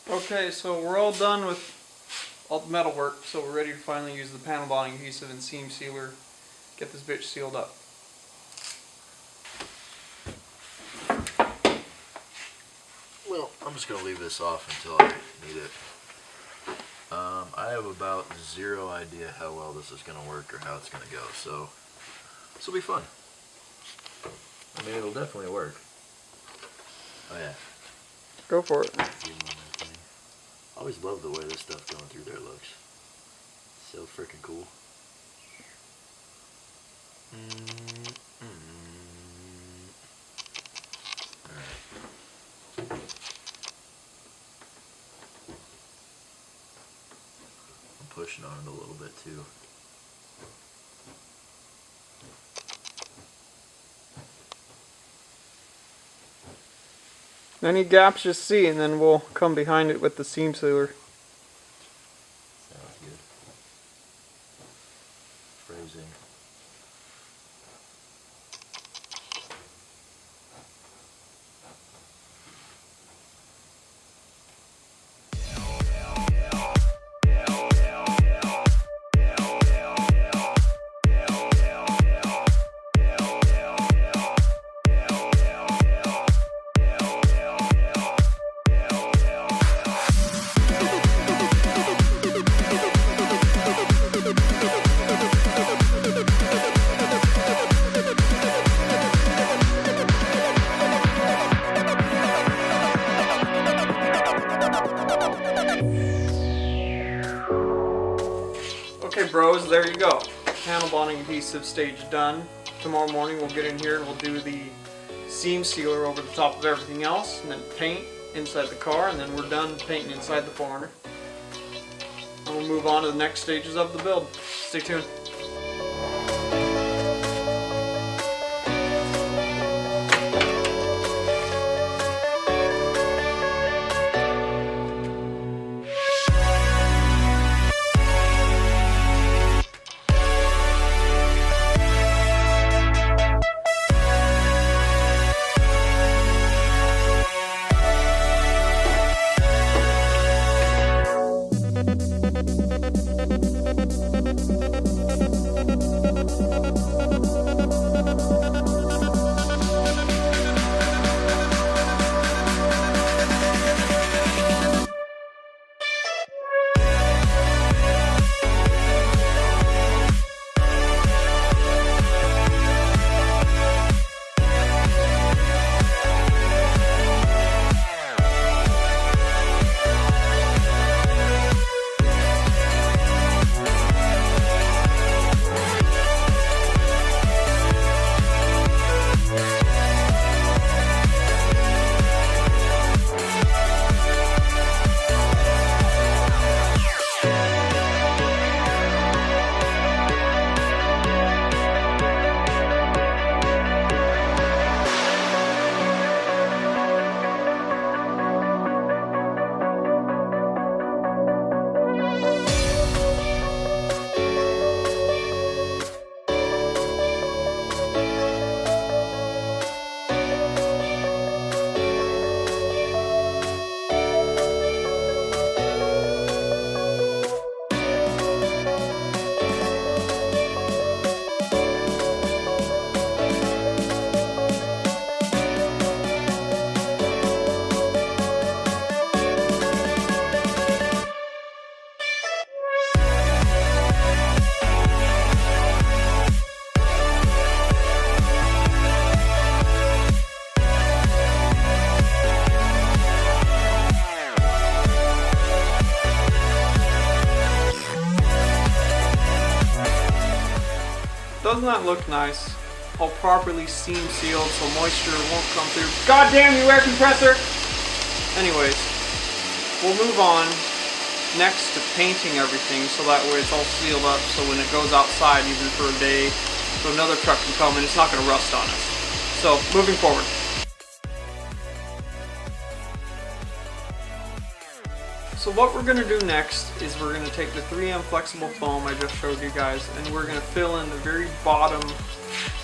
Okay, so we're all done with all the metal work, so we're ready to finally use the panel bonding adhesive and seam sealer, get this bitch sealed up. Well, I'm just going to leave this off until I need it. I have about zero idea how well this is going to work or how it's going to go, so this will be fun. I mean, it'll definitely work. Oh yeah. Go for it. I always love the way this stuff going through there looks. So freaking cool. Alright. I'm pushing on it a little bit too. Any gaps just see, and then we'll come behind it with the seam sealer. Sounds good. Phrasing. Okay bros, there you go. Panel bonding adhesive stage done. Tomorrow morning we'll get in here and we'll do the seam sealer over the top of everything else, and then paint inside the car, and then we're done painting inside the 4Runner. And we'll move on to the next stages of the build. Stay tuned. Doesn't that look nice? All properly seam sealed so moisture won't come through. God damn you, air compressor! Anyways, we'll move on next to painting everything so that way it's all sealed up, so when it goes outside even for a day, so another truck can come and it's not going to rust on us. So, moving forward. So what we're going to do next is we're going to take the 3M flexible foam I just showed you guys, and we're going to fill in the very bottom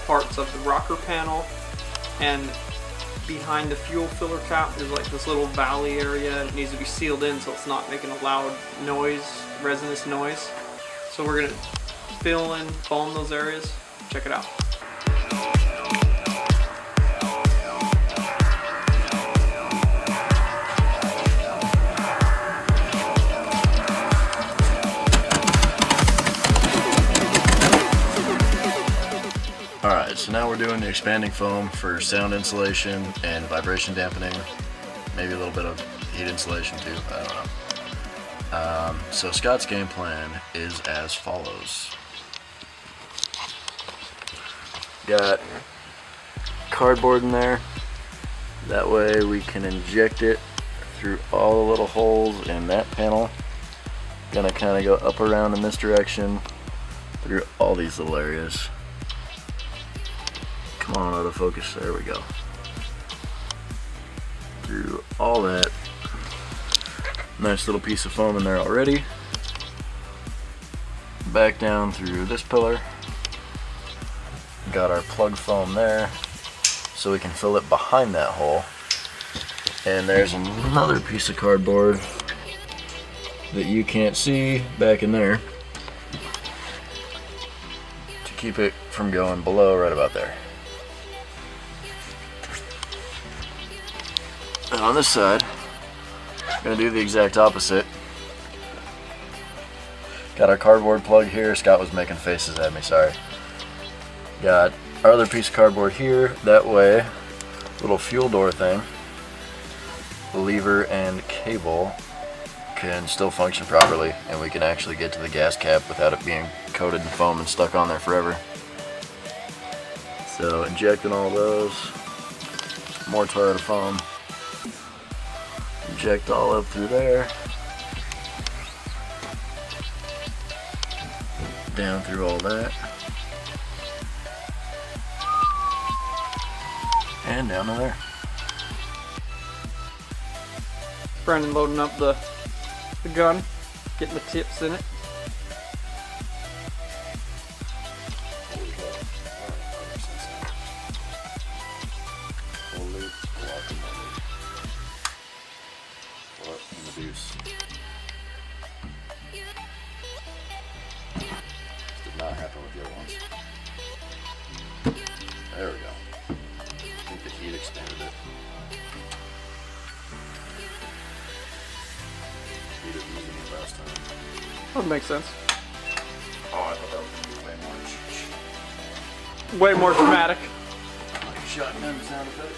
parts of the rocker panel and behind the fuel filler cap, there's like this little valley area, and it needs to be sealed in so it's not making a loud noise, resinous noise. So we're gonna fill and foam those areas. Check it out. Alright, so now we're doing the expanding foam for sound insulation and vibration dampening. Maybe a little bit of heat insulation too, I don't know. So Scott's game plan is as follows. Got cardboard in there. That way we can inject it through all the little holes in that panel. Gonna kind of go up around in this direction through all these little areas. Come on, autofocus, there we go. Through all that. Nice little piece of foam in there already. Back down through this pillar. Got our plug foam there, so we can fill it behind that hole. And there's another piece of cardboard that you can't see back in there to keep it from going below right about there. And on this side, I'm gonna do the exact opposite. Got our cardboard plug here. Scott was making faces at me, sorry. Got our other piece of cardboard here. That way, little fuel door thing, the lever and cable can still function properly, and we can actually get to the gas cap without it being coated in foam and stuck on there forever. So injecting all those, more Toyota foam. Inject all up through there, down through all that, and down to there. Brandon loading up the gun, getting the tips in it. Did not happen with the other ones. There we go. I think the heat expanded it. Heat is using it last time. That makes sense. Oh, I thought that was going to be way more. Way more dramatic. Like a shotgun sound effect.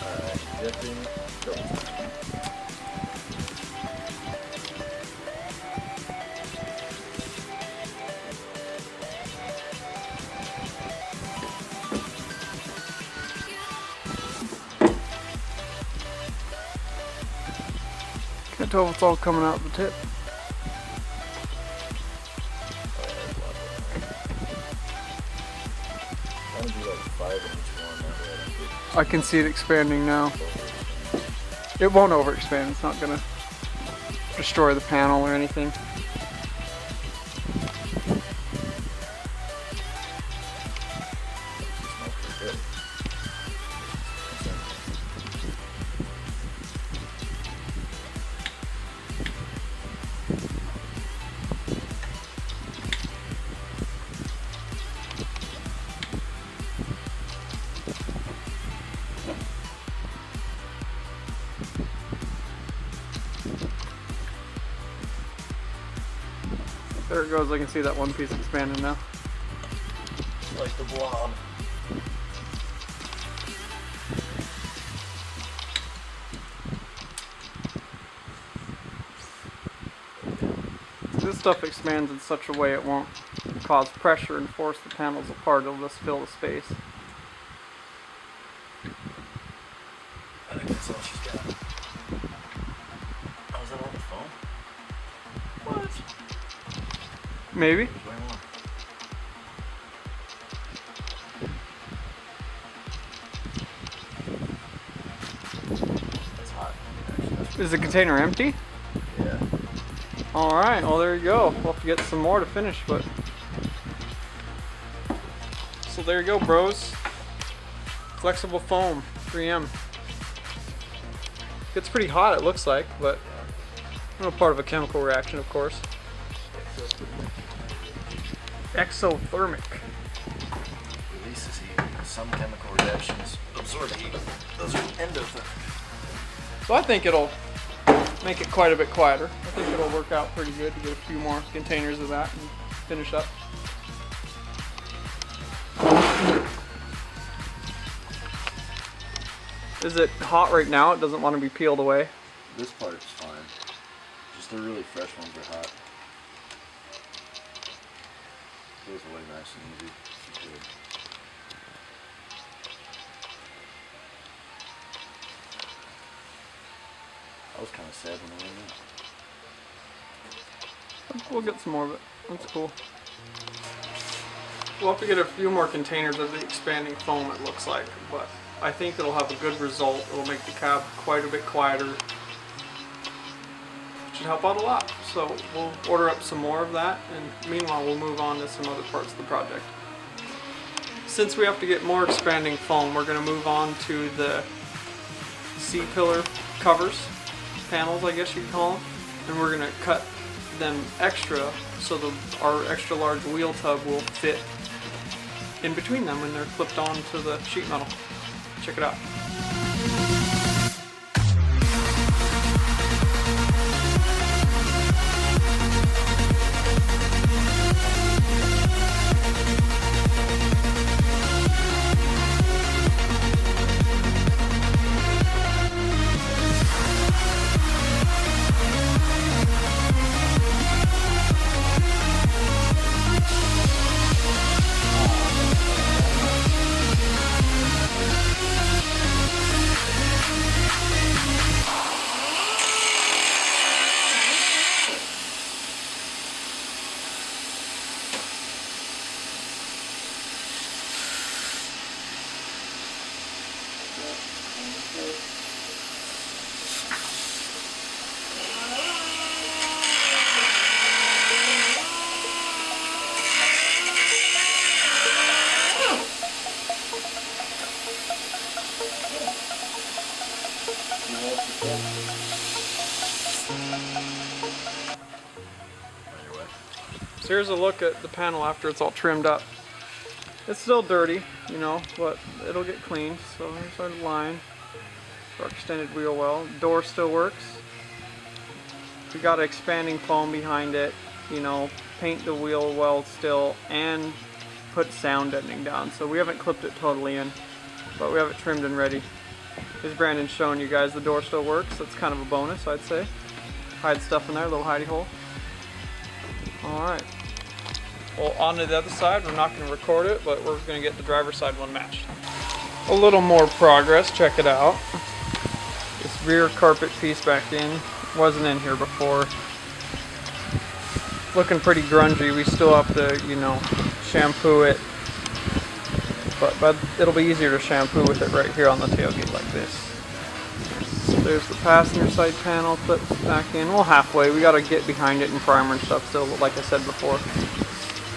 Alright, injecting. Go. Can't tell if it's all coming out the tip. I can see it expanding now. It won't overexpand, it's not gonna destroy the panel or anything. There it goes, I can see that one piece expanding now. Like the blob. This stuff expands in such a way it won't cause pressure and force the panels apart, it'll just fill the space. I think that's all she's got. Oh, is that all the foam? What? Maybe. There's way more. That's hot. Actually, Is the container empty? yeah. Alright, well there you go. We'll have to get some more to finish, but So there you go, bros. Flexible foam, 3M. Gets pretty hot, it looks like, but no part of a chemical reaction, of course. Exothermic. Releases heat. Some chemical reactions absorb heat. Those are endothermic. So I think it'll make it quite a bit quieter. I think it'll work out pretty good to get a few more containers of that and finish up. Is it hot right now? It doesn't want to be peeled away. This part's fine. Just the really fresh ones are hot. Goes away nice and easy. Good. I was kind of sad when I went in. We'll get some more of it. That's cool. We'll have to get a few more containers of the expanding foam, it looks like, but I think it'll have a good result. It'll make the cab quite a bit quieter. Should help out a lot. So we'll order up some more of that, and meanwhile we'll move on to some other parts of the project. Since we have to get more expanding foam, we're going to move on to the C-pillar covers, panels I guess you'd call them, and we're going to cut them extra so our extra large wheel tub will fit in between them when they're clipped onto the sheet metal. Check it out. So here's a look at the panel after it's all trimmed up. It's still dirty, you know, but it'll get cleaned. So here's our line for our extended wheel well. Door still works. We got expanding foam behind it, you know, paint the wheel well still, and put sound deadening down. So we haven't clipped it totally in, but we have it trimmed and ready. Here's Brandon showing you guys the door still works. That's kind of a bonus, I'd say. Hide stuff in there, a little hidey hole. Alright. Well, on to the other side, we're not going to record it, but we're going to get the driver's side one matched. A little more progress, check it out. This rear carpet piece back in, wasn't in here before. Looking pretty grungy, we still have to, you know, shampoo it. But it'll be easier to shampoo with it right here on the tailgate like this. So there's the passenger side panel clips back in. Well, halfway. We got to get behind it and primer and stuff still, like I said before.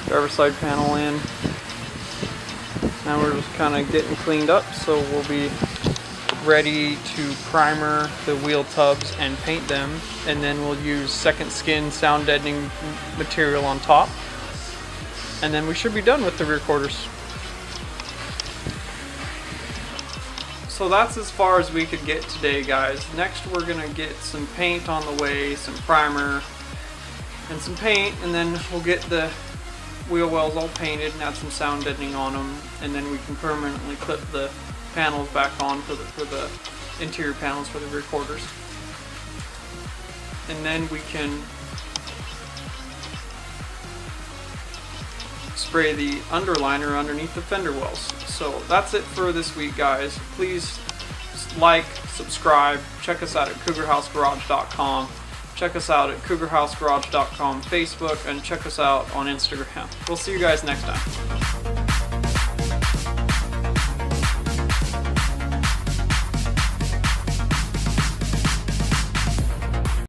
Driver's side panel in. Now we're just kind of getting cleaned up, so we'll be ready to primer the wheel tubs and paint them, and then we'll use second skin sound deadening material on top, and then we should be done with the rear quarters. So that's as far as we could get today, guys. Next we're gonna get some paint on the way, some primer and some paint, and then we'll get the wheel wells all painted and add some sound deadening on them, and then we can permanently clip the panels back on for the interior panels for the rear quarters. And then we can spray the underliner underneath the fender wells. So that's it for this week, guys. Please like, subscribe, check us out at cougarhousegarage.com. Check us out at cougarhousegarage.com Facebook, and check us out on Instagram. We'll see you guys next time.